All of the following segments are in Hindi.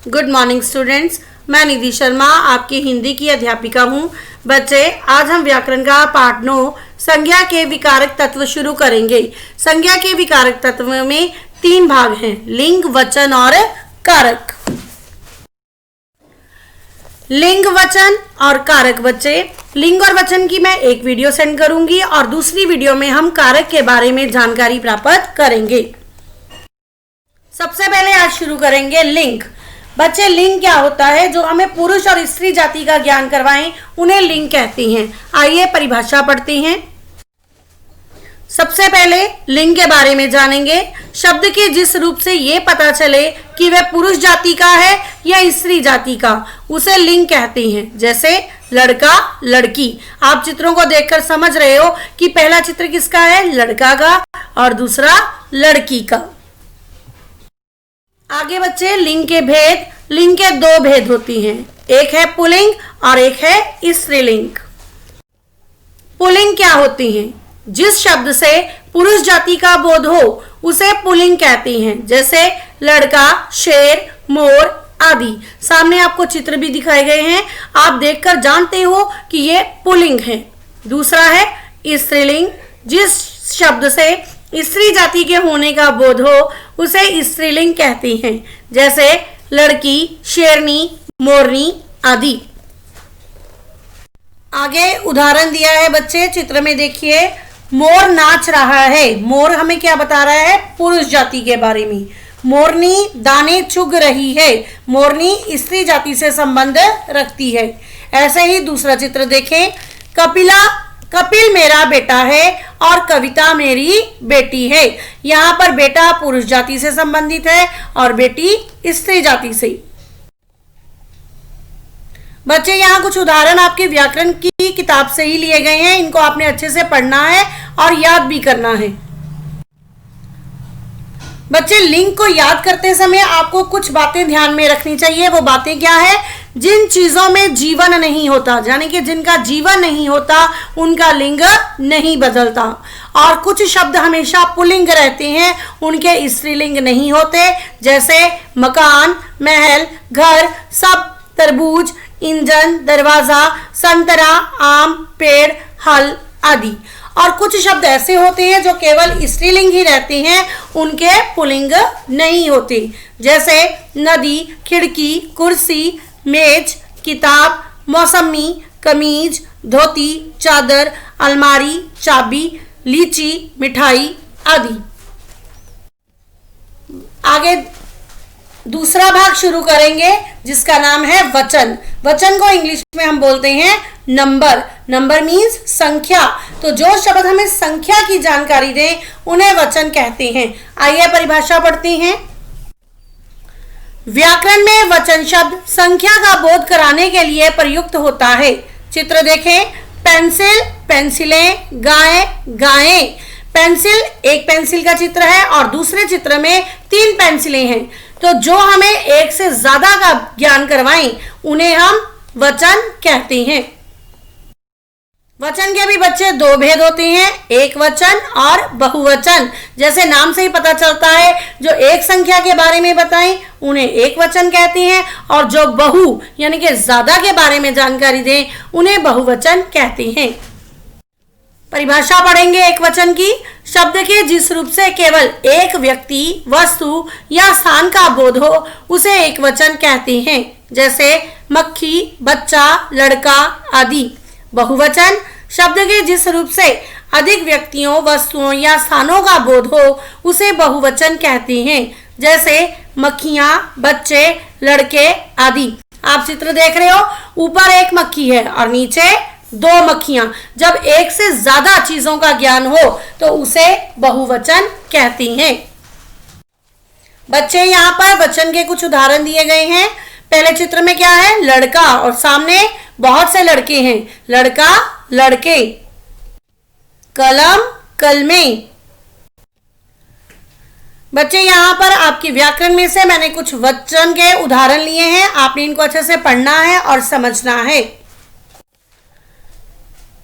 गुड मॉर्निंग स्टूडेंट्स, मैं निधि शर्मा आपकी हिंदी की अध्यापिका हूँ। बच्चे, आज हम व्याकरण का पाठ 9 संज्ञा के विकारक तत्व शुरू करेंगे। संज्ञा के विकारक तत्व में 3 भाग हैं, लिंग, वचन और कारक। लिंग, वचन और कारक। बच्चे, लिंग और वचन की मैं एक वीडियो सेंड करूंगी और दूसरी वीडियो में हम कारक के बारे में जानकारी प्राप्त करेंगे। सबसे पहले आज शुरू करेंगे लिंग। बच्चे, लिंग क्या होता है? जो हमें पुरुष और स्त्री जाति का ज्ञान करवाएं उन्हें लिंग कहते हैं। आइए परिभाषा पढ़ते हैं। सबसे पहले लिंग के बारे में जानेंगे। शब्द के जिस रूप से ये पता चले कि वह पुरुष जाति का है या स्त्री जाति का, उसे लिंग कहते हैं। जैसे लड़का, लड़की। आप चित्रों को देखकर समझ रहे हो कि पहला चित्र किसका है? लड़का का, और दूसरा लड़की का। आगे बच्चे, लिंग के भेद। लिंग के 2 भेद होती हैं, एक है पुल्लिंग और एक है स्त्रीलिंग। पुल्लिंग क्या होती हैं? जिस शब्द से पुरुष जाति का बोध हो उसे पुल्लिंग कहते हैं। जैसे लड़का, शेर, मोर आदि। सामने आपको चित्र भी दिखाए गए हैं, आप देखकर जानते हो कि ये पुल्लिंग है। दूसरा है स्त्रीलिंग। जिस शब्द से स्त्री जाति के होने का बोध हो उसे स्त्रीलिंग कहते हैं। जैसे लड़की, शेरनी, मोरनी आदि। आगे उदाहरण दिया है बच्चे, चित्र में देखिए। मोर नाच रहा है। मोर हमें क्या बता रहा है? पुरुष जाति के बारे में। मोरनी दाने चुग रही है। मोरनी स्त्री जाति से संबंध रखती है। ऐसे ही दूसरा चित्र देखें। कपिल मेरा बेटा है और कविता मेरी बेटी है। यहाँ पर बेटा पुरुष जाति से संबंधित है और बेटी स्त्री जाति से। बच्चे, यहाँ कुछ उदाहरण आपके व्याकरण की किताब से ही लिए गए हैं। इनको आपने अच्छे से पढ़ना है और याद भी करना है। बच्चे, लिंग को याद करते समय आपको कुछ बातें ध्यान में रखनी चाहिए। वो बातें क्या है? जिन चीजों में जीवन नहीं होता, यानी कि जिनका जीवन नहीं होता, उनका लिंग नहीं बदलता। और कुछ शब्द हमेशा पुल्लिंग रहते हैं, उनके स्त्रीलिंग नहीं होते। जैसे मकान, महल, घर, सब, तरबूज, इंजन, दरवाजा, संतरा, आम, पेड़, हल आदि। और कुछ शब्द ऐसे होते हैं जो केवल स्त्रीलिंग ही रहते हैं, उनके पुल्लिंग नहीं होते। जैसे नदी, खिड़की, कुर्सी, मेज, किताब, मौसमी, कमीज, धोती, चादर, अलमारी, चाबी, लीची, मिठाई आदि। आगे दूसरा भाग शुरू करेंगे जिसका नाम है वचन। वचन को इंग्लिश में हम बोलते हैं नंबर। नंबर मीन्स संख्या। तो जो शब्द हमें संख्या की जानकारी दें उन्हें वचन कहते हैं। आइए परिभाषा पढ़ते हैं। व्याकरण में वचन शब्द संख्या का बोध कराने के लिए प्रयुक्त होता है। चित्र देखें। पेंसिल, पेंसिलें, गाय, गायें। पेंसिल, एक पेंसिल का चित्र है और दूसरे चित्र में 3 पेंसिलें हैं। तो जो हमें एक से ज्यादा का ज्ञान करवाएं उन्हें हम वचन कहते हैं। वचन के भी बच्चे 2 भेद होते हैं, एक वचन और बहुवचन। जैसे नाम से ही पता चलता है, जो एक संख्या के बारे में बताएं उन्हें एक वचन कहते हैं, और जो बहु यानी कि ज्यादा के बारे में जानकारी दें उन्हें बहुवचन कहते हैं। परिभाषा पढ़ेंगे एक वचन की। शब्द के जिस रूप से केवल एक व्यक्ति, वस्तु या स्थान का बोध हो उसे एक वचन कहते हैं। जैसे मक्खी, बच्चा, लड़का आदि। बहुवचन, शब्द के जिस रूप से अधिक व्यक्तियों, वस्तुओं या स्थानों का बोध हो उसे बहुवचन कहते हैं। जैसे मक्खियां, बच्चे, लड़के आदि। आप चित्र देख रहे हो, ऊपर एक मक्खी है और नीचे 2 मक्खियां। जब एक से ज्यादा चीजों का ज्ञान हो तो उसे बहुवचन कहते हैं। बच्चे, यहाँ पर वचन के कुछ उदाहरण दिए गए हैं। पहले चित्र में क्या है? लड़का, और सामने बहुत से लड़के हैं। लड़का, लड़के। कलम, कलमें। बच्चे, यहाँ पर आपकी व्याकरण में से मैंने कुछ वचन के उदाहरण लिए हैं। आपने इनको अच्छे से पढ़ना है और समझना है।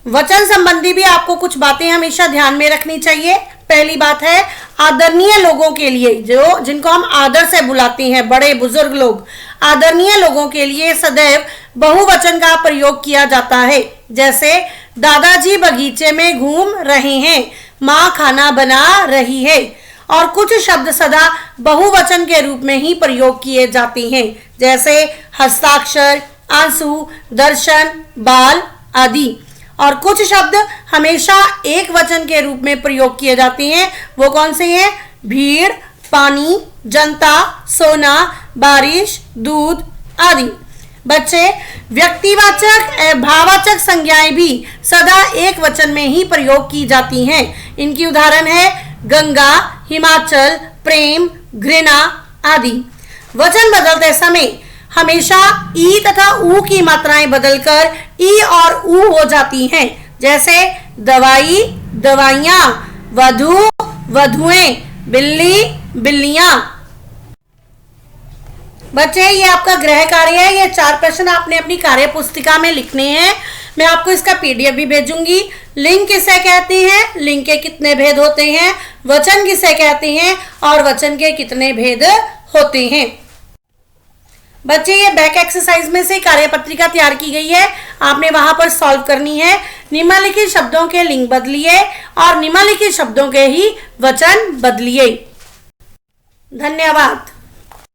वचन संबंधी भी आपको कुछ बातें हमेशा ध्यान में रखनी चाहिए। पहली बात है आदरणीय लोगों के लिए, जो जिनको हम आदर से बुलाते हैं, बड़े बुजुर्ग लोग, आदरणीय लोगों के लिए सदैव बहुवचन का प्रयोग किया जाता है। जैसे दादाजी बगीचे में घूम रहे हैं, माँ खाना बना रही है। और कुछ शब्द सदा बहुवचन के रूप में ही प्रयोग किए जाते हैं, जैसे हस्ताक्षर, आंसू, दर्शन, बाल आदि। और कुछ शब्द हमेशा एक वचन के रूप में प्रयोग किए जाते हैं, वो कौन से हैं? भीड़, पानी, जनता, सोना, बारिश, दूध आदि। बच्चे, व्यक्तिवाचक भाववाचक संज्ञाएं भी सदा एक वचन में ही प्रयोग की जाती हैं। इनकी उदाहरण है गंगा, हिमाचल, प्रेम, घृणा आदि। वचन बदलते समय हमेशा ई तथा ऊ की मात्राएं बदलकर ई और ऊ हो जाती हैं। जैसे दवाई, दवाइयां, वधु, वधुएं, बिल्ली, बिल्लियां। बच्चे, ये आपका गृह कार्य है। ये 4 प्रश्न आपने अपनी कार्य पुस्तिका में लिखने हैं। मैं आपको इसका PDF भी भेजूंगी। लिंग किसे कहते हैं, लिंग के कितने भेद होते हैं, वचन किसे कहते हैं और वचन के कितने भेद होते हैं। बच्चे, ये बैक एक्सरसाइज में से कार्यपत्रिका तैयार की गई है, आपने वहां पर सॉल्व करनी है। निम्नलिखित शब्दों के लिंग बदलिए और निम्नलिखित शब्दों के ही वचन बदलिए। धन्यवाद।